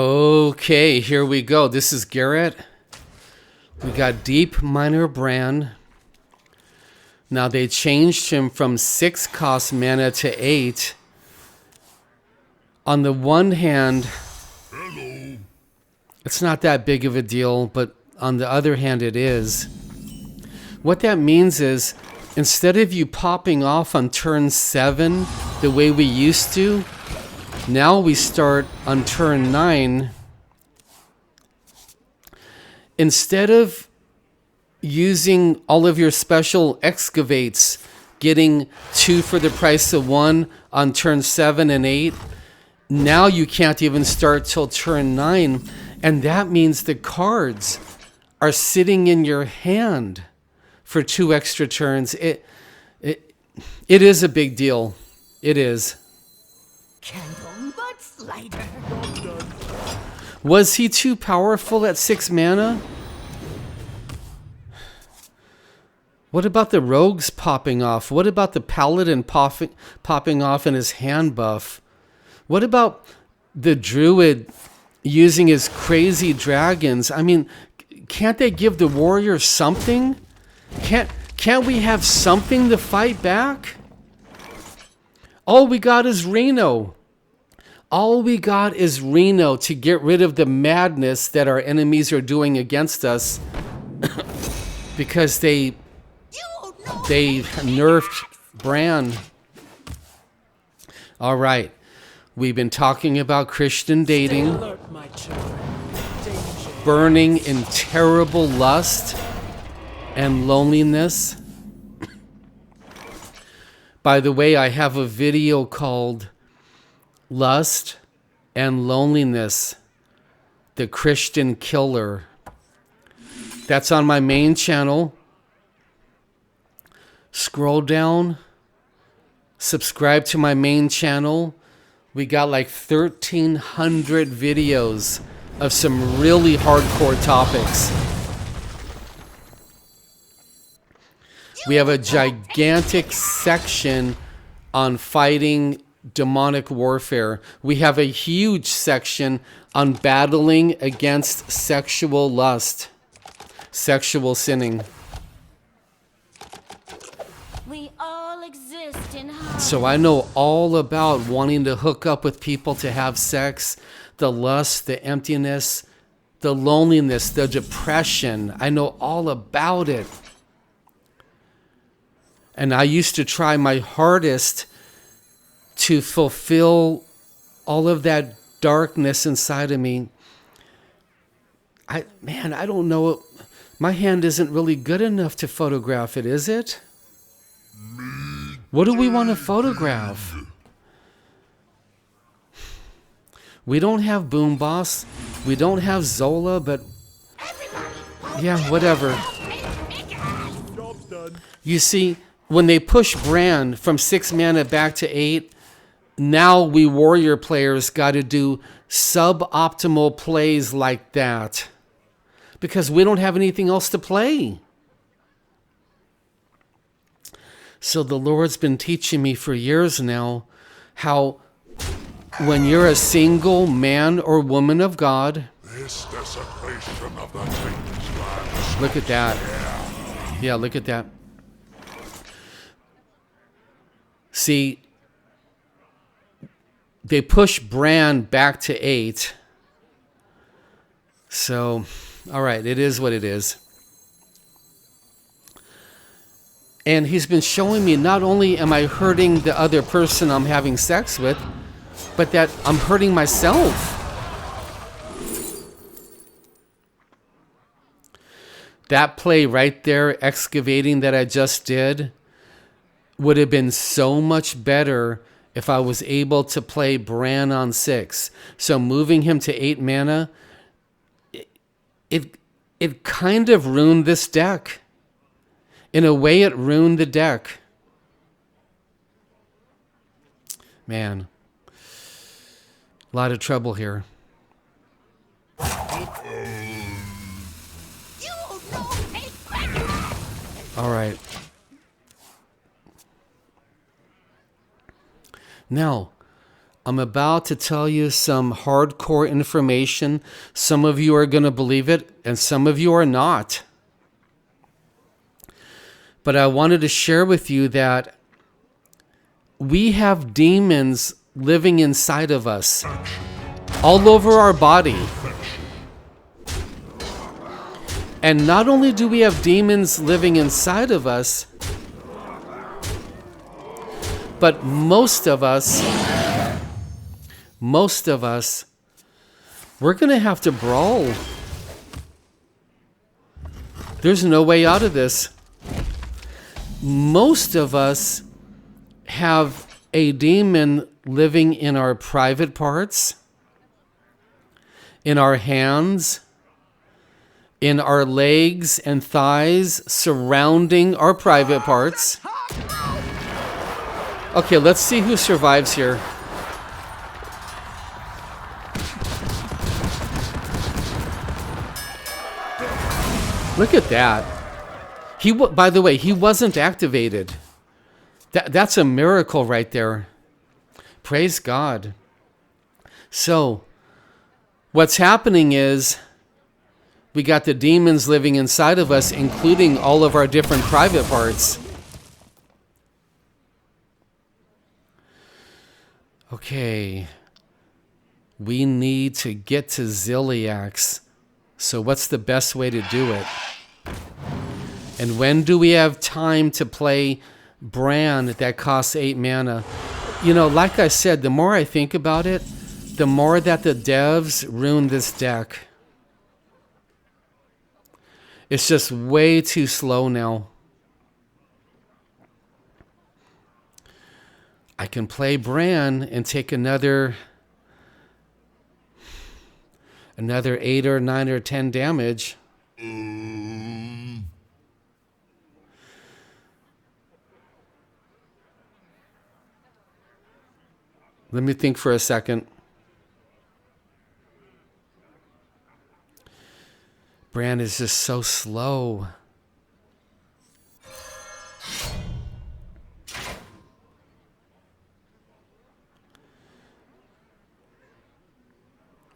Okay, here we go. This is Garrett. We got Deep Miner Brand. Now they changed him from 6 cost mana to 8. On the one hand, it's not that big of a deal, but on the other hand it is. What that means is, instead of you popping off on turn 7 the way we used to, now we start on turn 9. Instead of using all of your special excavates, getting 2 for the price of 1 on turn 7 and 8, now you can't even start till turn 9. And that means the cards are sitting in your hand for 2 extra turns. It is a big deal. It is. Candle, but slider. Was he too powerful at 6 mana? What about the rogues popping off? What about the paladin popping off in his hand buff? What about the druid using his crazy dragons? I mean, can't they give the warrior something? Can't we have something to fight back? All we got is Reno. All we got is Reno to get rid of the madness that our enemies are doing against us because they nerfed Bran. All right. We've been talking about Christian dating, burning in terrible lust and loneliness. By the way, I have a video called Lust and Loneliness, the Christian Killer. That's on my main channel. Scroll down, subscribe to my main channel. We got like 1,300 videos of some really hardcore topics. We have a gigantic section on fighting demonic warfare. We have a huge section on battling against sexual lust, sexual sinning. We all exist in harmony. So I know all about wanting to hook up with people to have sex, the lust, the emptiness, the loneliness, the depression. I know all about it. And I used to try my hardest to fulfill all of that darkness inside of me. I don't know. My hand isn't really good enough to photograph it, is it? What do we want to photograph? We don't have Boom Boss. We don't have Zola, but yeah, whatever. You see, when they push Bran from 6 mana back to 8, now we warrior players got to do suboptimal plays like that because we don't have anything else to play. So the Lord's been teaching me for years now how when you're a single man or woman of God, look at that. Yeah, look at that. See, they push Bran back to 8. So, all right, it is what it is. And he's been showing me not only am I hurting the other person I'm having sex with, but that I'm hurting myself. That play right there, excavating that I just did, would have been so much better if I was able to play Bran on 6. So moving him to 8 mana, it kind of ruined this deck. In a way, it ruined the deck. Man, a lot of trouble here. All right. Now, I'm about to tell you some hardcore information. Some of you are going to believe it, and some of you are not. But I wanted to share with you that we have demons living inside of us, all over our body. And not only do we have demons living inside of us, but most of us, we're going to have to brawl. There's no way out of this. Most of us have a demon living in our private parts, in our hands, in our legs and thighs, surrounding our private parts. Okay, let's see who survives here. Look at that. By the way, he wasn't activated. That's a miracle right there. Praise God. So, what's happening is we got the demons living inside of us, including all of our different private parts. Okay. We need to get to ZILLIAX. So what's the best way to do it? And when do we have time to play Brand that costs 8 mana? You know, like I said, the more I think about it, the more that the devs ruin this deck. It's just way too slow now. I can play Bran and take another 8 or 9 or 10 damage. Let me think for a second. Bran is just so slow.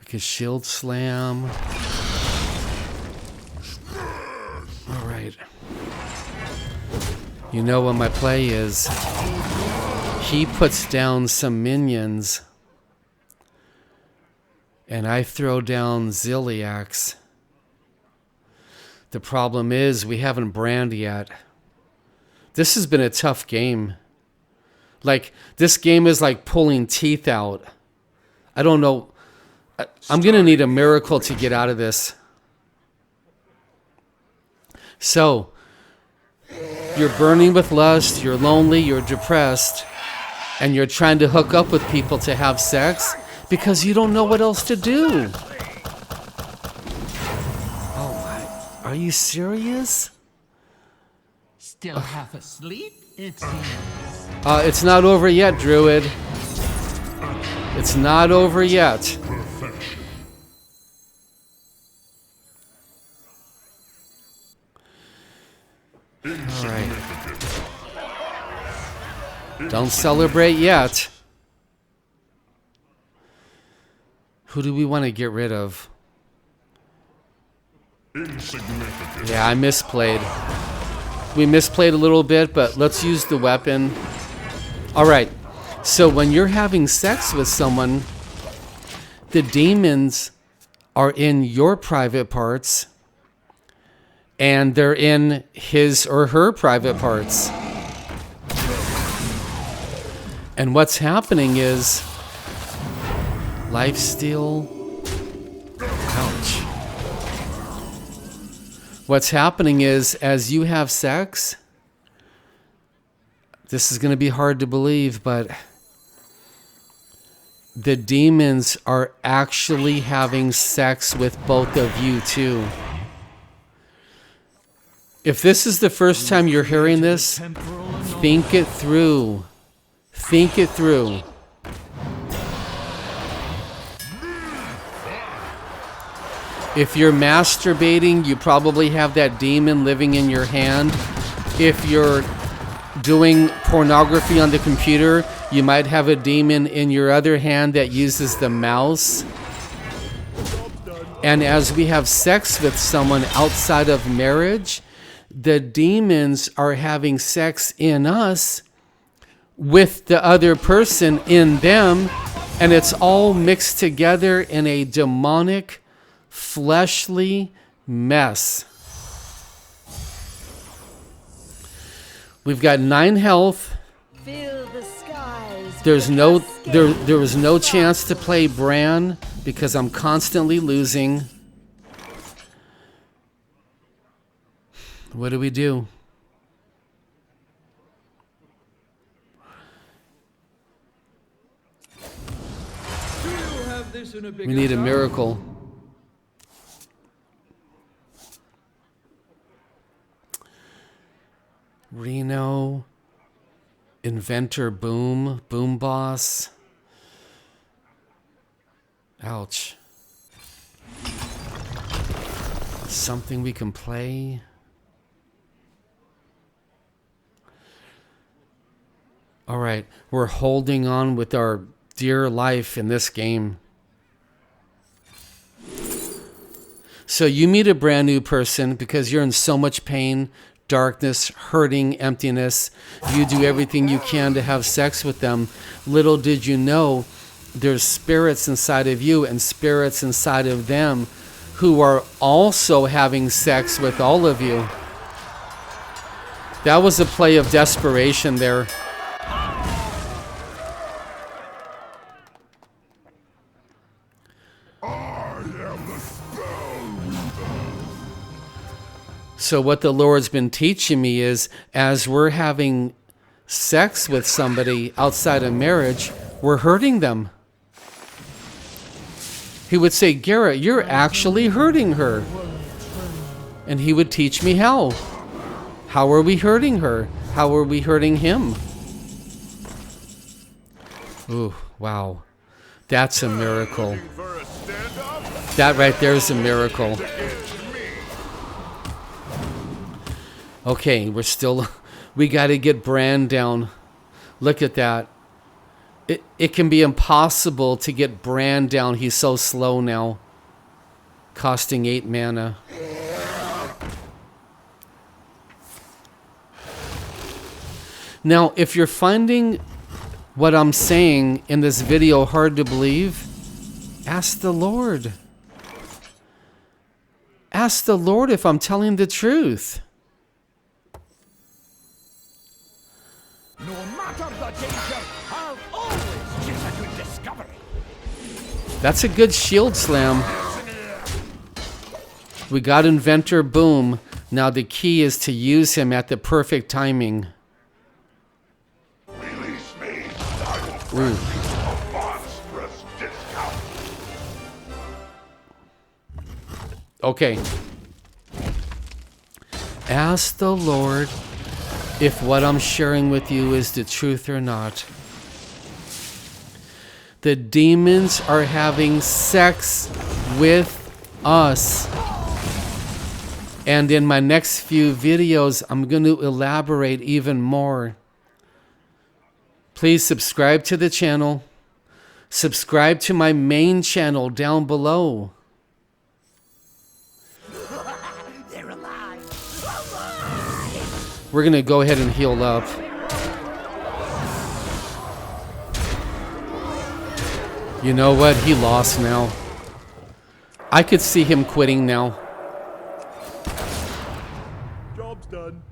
We could shield slam. All right. You know what my play is? He puts down some minions, and I throw down ZILLIAX. The problem is we haven't brand yet. This has been a tough game. Like, this game is like pulling teeth out. I don't know. I'm going to need a miracle to get out of this. So, you're burning with lust, you're lonely, you're depressed, and you're trying to hook up with people to have sex because you don't know what else to do. Oh my, are you serious? Still half asleep, it seems. It's not over yet, Druid. It's not over yet. All right. Don't celebrate yet. Who do we want to get rid of? Yeah, I misplayed. We misplayed a little bit, but let's use the weapon. All right. So when you're having sex with someone, the demons are in your private parts, and they're in his or her private parts. And what's happening is lifesteal. Ouch. What's happening is as you have sex, this is going to be hard to believe, but the demons are actually having sex with both of you too. If this is the first time you're hearing this, think it through. Think it through. If you're masturbating, you probably have that demon living in your hand. If you're doing pornography on the computer, you might have a demon in your other hand that uses the mouse. And as we have sex with someone outside of marriage, the demons are having sex in us with the other person in them, and it's all mixed together in a demonic, fleshly mess. We've got 9 health. Fill the skies. There was no chance to play Bran because I'm constantly losing. What do we do? We need a miracle. Reno, Inventor Boom, Boom Boss. Ouch. Something we can play. All right, we're holding on with our dear life in this game. So you meet a brand new person because you're in so much pain, darkness, hurting, emptiness. You do everything you can to have sex with them. Little did you know, there's spirits inside of you and spirits inside of them who are also having sex with all of you. That was a play of desperation there. So what the Lord's been teaching me is, as we're having sex with somebody outside of marriage, we're hurting them. He would say, Garrett, you're actually hurting her. And he would teach me how. How are we hurting her? How are we hurting him? Ooh, wow. That's a miracle. That right there is a miracle. Okay, we got to get Bran down. Look at that. It can be impossible to get Bran down. He's so slow now. Costing 8 mana. Now, if you're finding what I'm saying in this video hard to believe, ask the Lord. Ask the Lord if I'm telling the truth. No matter the danger, I'll always get a good discovery. That's a good shield slam. We got Inventor Boom. Now the key is to use him at the perfect timing. Release me. I will grant you a monstrous discount. Okay. Ask the Lord if what I'm sharing with you is the truth or not. The demons are having sex with us. And in my next few videos, I'm going to elaborate even more. Please subscribe to the channel. Subscribe to my main channel down below. They're alive. We're going to go ahead and heal up. You know what? He lost now. I could see him quitting now. Job's done.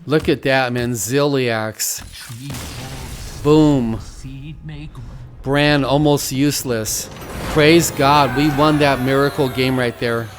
Look at that, man. ZILLIAX. Boom. Seed may grow. Bran almost useless. Praise God. We won that miracle game right there.